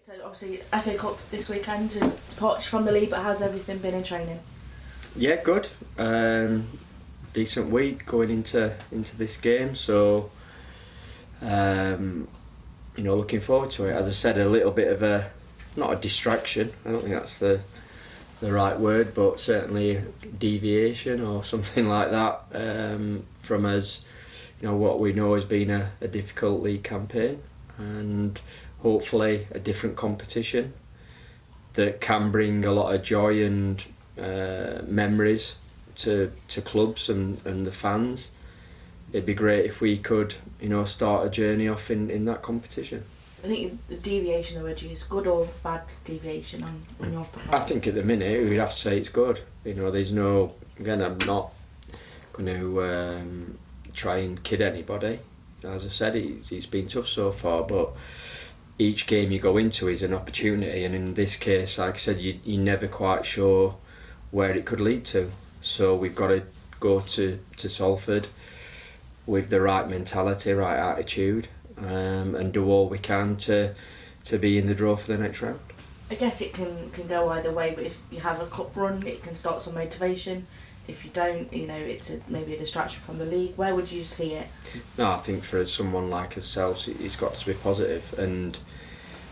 So obviously FA Cup this weekend to departure from the league, but how's everything been in training? Yeah, good. Decent week going into this game, so looking forward to it. As I said, a little bit of not a distraction. I don't think that's the right word, but certainly a deviation or something like that from us. What we know has been a difficult league campaign, and hopefully a different competition that can bring a lot of joy and memories to clubs and the fans. It'd be great if we could start a journey off in that competition. I think the deviation, the word you use, good or bad deviation on your part? I think at the minute we'd have to say it's good. There's no, again, I'm not going to try and kid anybody. As I said, it's been tough so far, but each game you go into is an opportunity, and in this case, like I said, you're never quite sure where it could lead to. So we've got to go to Salford with the right mentality, right attitude, and do all we can to be in the draw for the next round. I guess it can go either way, but if you have a cup run, it can start some motivation. If you don't, it's maybe a distraction from the league. Where would you see it? No, I think for someone like ourselves, it's got to be positive, and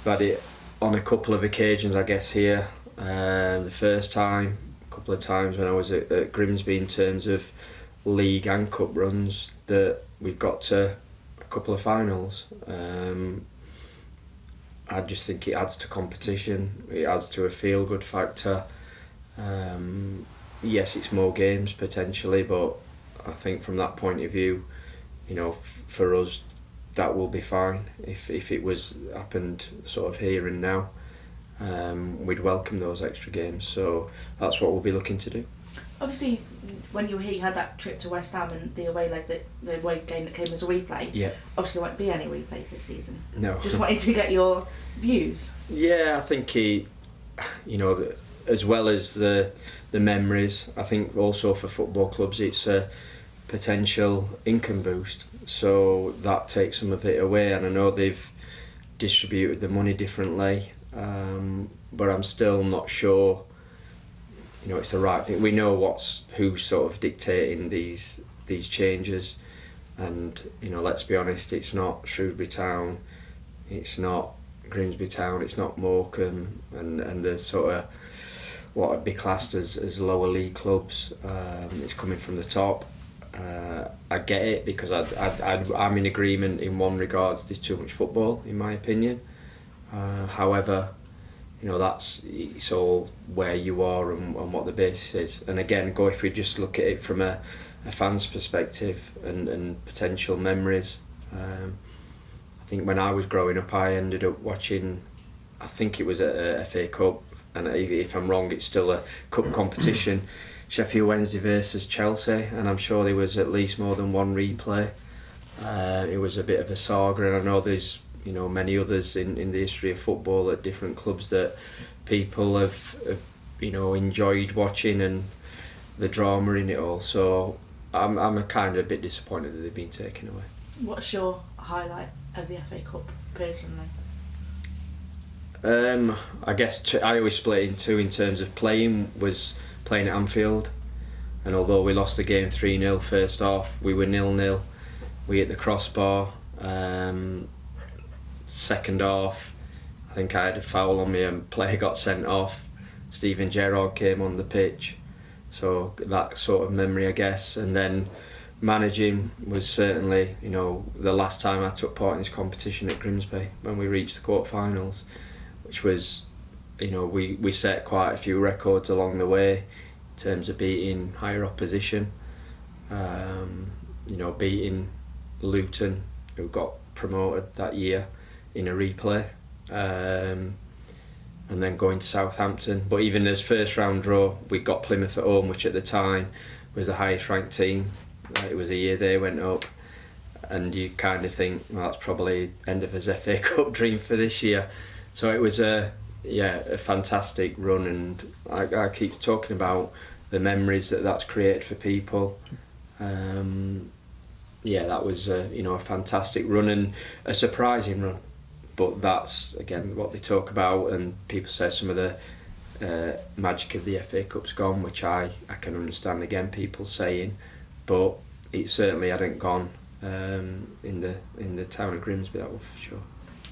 I've had it on a couple of occasions, I guess, here. The first time, a couple of times when I was at Grimsby, in terms of league and cup runs, that we've got to a couple of finals. I just think it adds to competition, it adds to a feel-good factor. Yes, it's more games potentially, but I think from that point of view, for us, that will be fine. If it was happened sort of here and now, we'd welcome those extra games. So that's what we'll be looking to do. Obviously, when you were here, you had that trip to West Ham and the away leg, the away game that came as a replay. Yeah. Obviously, there won't be any replays this season. No. Just wanted to get your views. Yeah, I think as well as the memories, I think also for football clubs it's a potential income boost. So that takes some of it away, and I know they've distributed the money differently, but I'm still not sure it's the right thing. We know who's sort of dictating these changes, and let's be honest, it's not Shrewsbury Town, it's not Grimsby Town, it's not Morecambe and the sort of what would be classed as lower league clubs. It's coming from the top. I get it, because I'm in agreement in one regards. There's too much football, in my opinion. However, it's all where you are and what the basis is. And again, if we just look at it from a fan's perspective and potential memories, I think when I was growing up, I ended up watching, I think it was a FA Cup, and if I'm wrong, it's still a cup competition, Sheffield Wednesday versus Chelsea, and I'm sure there was at least more than one replay. It was a bit of a saga, and I know there's many others in the history of football at different clubs that people have enjoyed watching, and the drama in it all. So I'm a kind of a bit disappointed that they've been taken away. What's your highlight of the FA Cup personally? I guess I always split it in two in terms of playing at Anfield, and although we lost the game 3-0 first half, we were 0-0. We hit the crossbar. Second half, I think I had a foul on me and player got sent off. Steven Gerrard came on the pitch, so that sort of memory, I guess. And then managing was certainly the last time I took part in this competition at Grimsby, when we reached the quarter-finals, which was we set quite a few records along the way in terms of beating higher opposition, beating Luton, who got promoted that year in a replay, and then going to Southampton. But even as first round draw, we got Plymouth at home, which at the time was the highest ranked team. It was the year they went up, and you kind of think, well, that's probably end of his FA Cup dream for this year. So it was a fantastic run, and I keep talking about the memories that's created for people. That was a fantastic run, and a surprising run but that's again what they talk about, and people say some of the magic of the FA Cup's gone, which I can understand again people saying, but it certainly hadn't gone in the town of Grimsby, that was for sure.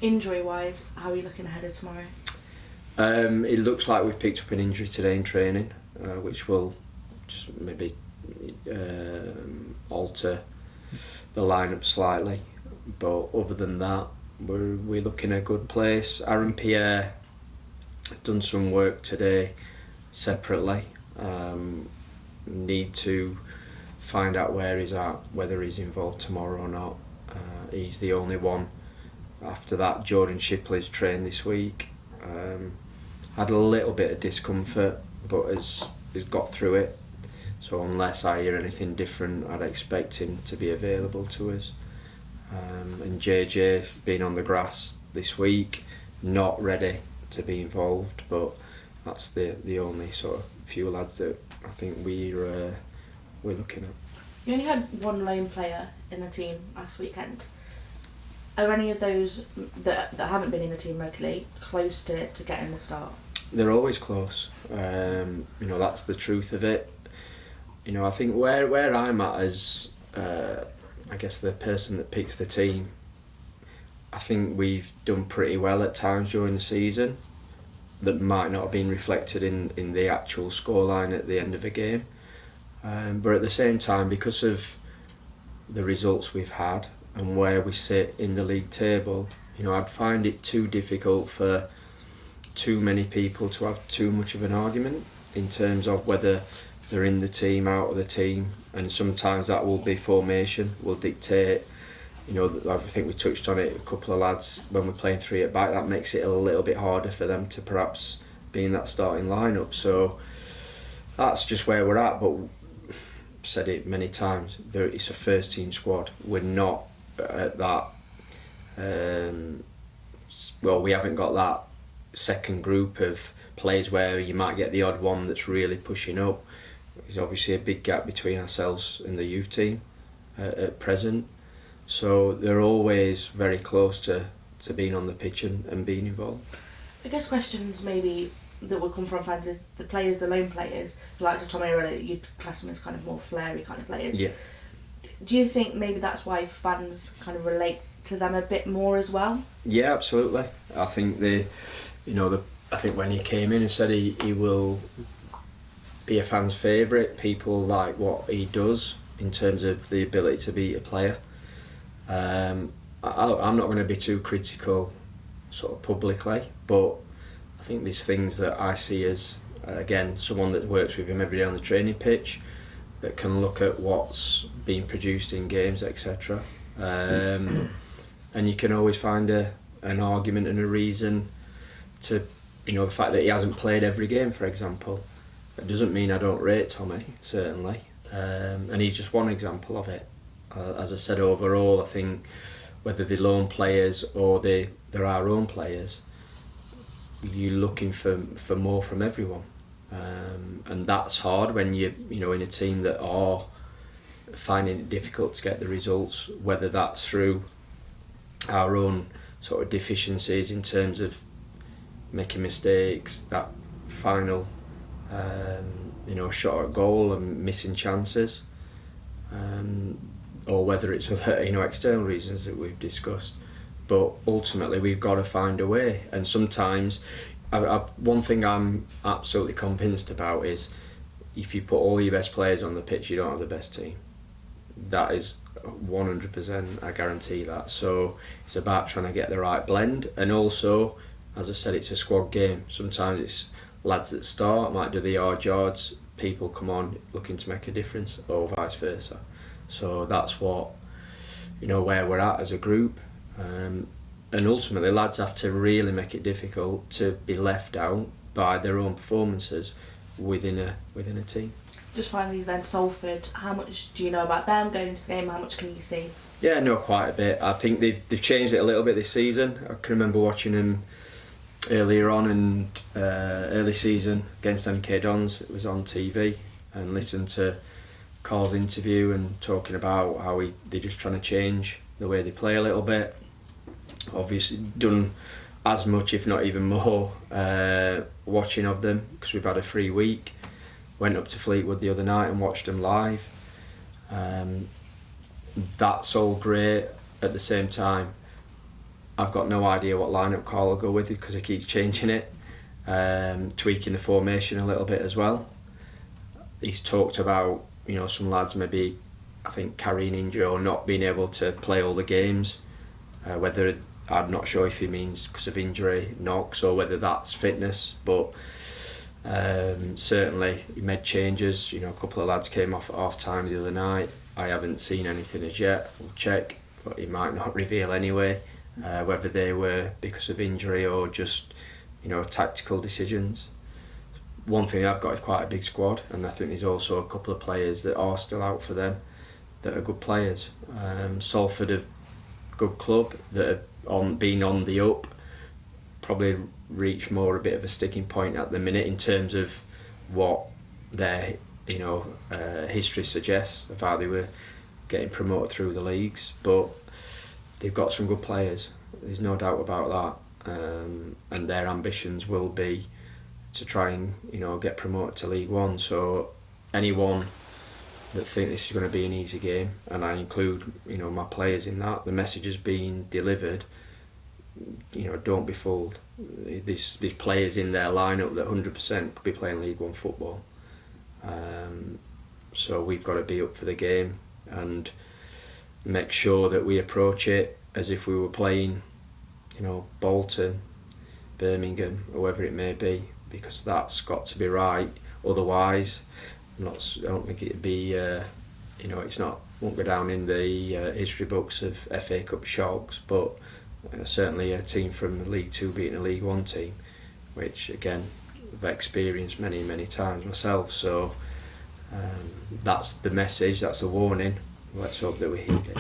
Injury wise, how are you looking ahead of tomorrow? It looks like we've picked up an injury today in training, which will just maybe alter the lineup slightly, but other than that we're looking at a good place. Aaron Pierre has done some work today separately. Need to find out where he's at, whether he's involved tomorrow or not. He's the only one. After that, Jordan Shipley's trained this week. Had a little bit of discomfort, but has got through it. So unless I hear anything different, I'd expect him to be available to us. And JJ been on the grass this week, not ready to be involved, but that's the only sort of few lads that I think we're looking at. You only had one lone player in the team last weekend. Are any of those that haven't been in the team regularly close to getting the start? They're always close. That's the truth of it. I think where I'm at as I guess the person that picks the team, I think we've done pretty well at times during the season that might not have been reflected in the actual scoreline at the end of a game. But at the same time, because of the results we've had and where we sit in the league table, I'd find it too difficult for too many people to have too much of an argument in terms of whether they're in the team, out of the team, and sometimes that will be formation, will dictate. I think we touched on it, a couple of lads, when we're playing three at back, that makes it a little bit harder for them to perhaps be in that starting lineup. So that's just where we're at, but I've said it many times, it's a first team squad. We're not at that, we haven't got that second group of players where you might get the odd one that's really pushing up. There's obviously a big gap between ourselves and the youth team at present, so they're always very close to being on the pitch and being involved. I guess questions maybe that would come from fans is the lone players, like Tommy O'Reilly, you'd class them as kind of more flary kind of players. Yeah. Do you think maybe that's why fans kind of relate to them a bit more as well? Yeah, absolutely. I think I think when he came in and said he will be a fan's favourite, people like what he does in terms of the ability to beat a player. I'm not going to be too critical sort of publicly, but I think there's things that I see as, again, someone that works with him every day on the training pitch that can look at what's being produced in games, etc. And you can always find an argument and a reason to, the fact that he hasn't played every game, for example. It doesn't mean I don't rate Tommy, certainly, and he's just one example of it. As I said, overall, I think whether they're loan players or they're our own players, you're looking for more from everyone, and that's hard when you're in a team that are finding it difficult to get the results, whether that's through our own sort of deficiencies in terms of making mistakes, that final shot at goal and missing chances, or whether it's other external reasons that we've discussed. But ultimately we've got to find a way, and sometimes one thing I'm absolutely convinced about is if you put all your best players on the pitch, you don't have the best team. That is 100%, I guarantee that. So it's about trying to get the right blend, and also, as I said, it's a squad game. Sometimes it's lads that start, might do the hard yards, people come on looking to make a difference, or vice versa. So that's what, where we're at as a group. And ultimately lads have to really make it difficult to be left out by their own performances within a team. Just finally then, Salford, how much do you know about them going into the game? How much can you see? Yeah, I know quite a bit. I think they've changed it a little bit this season. I can remember watching them earlier on and early season against MK Dons. It was on TV, and listened to Carl's interview and talking about how they're just trying to change the way they play a little bit. obviously done as much, if not even more, watching of them, because we've had a free week. Went up to Fleetwood the other night and watched them live. That's all great. At the same time, I've got no idea what lineup Carl will go with because he keeps changing it, tweaking the formation a little bit as well. He's talked about, you know, some lads maybe, I think, carrying injury or not being able to play all the games. Whether, I'm not sure if he means because of injury, knocks, or whether that's fitness. But certainly he made changes. You know, a couple of lads came off at half time the other night. I haven't seen anything as yet. We'll check, but he might not reveal anyway. Whether they were because of injury or just, you know, tactical decisions. One thing I've got is quite a big squad, and I think there's also a couple of players that are still out for them that are good players. Salford have good club that have been on the up, probably reached more a bit of a sticking point at the minute in terms of what their, you know, history suggests of how they were getting promoted through the leagues, but they've got some good players, there's no doubt about that, and their ambitions will be to try and, you know, get promoted to League One. So anyone that think this is going to be an easy game, and I include, you know, my players in that, the message has been delivered. You know, don't be fooled. There's players in their lineup that 100% could be playing League One football. So we've got to be up for the game and make sure that we approach it as if we were playing, you know, Bolton, Birmingham, or whoever it may be, because that's got to be right. Otherwise, I don't think it'd be, you know, won't go down in the history books of FA Cup shocks, but certainly a team from League Two beating a League One team, which again I've experienced many times myself. So that's the message, that's the warning. Let's hope that we heed it.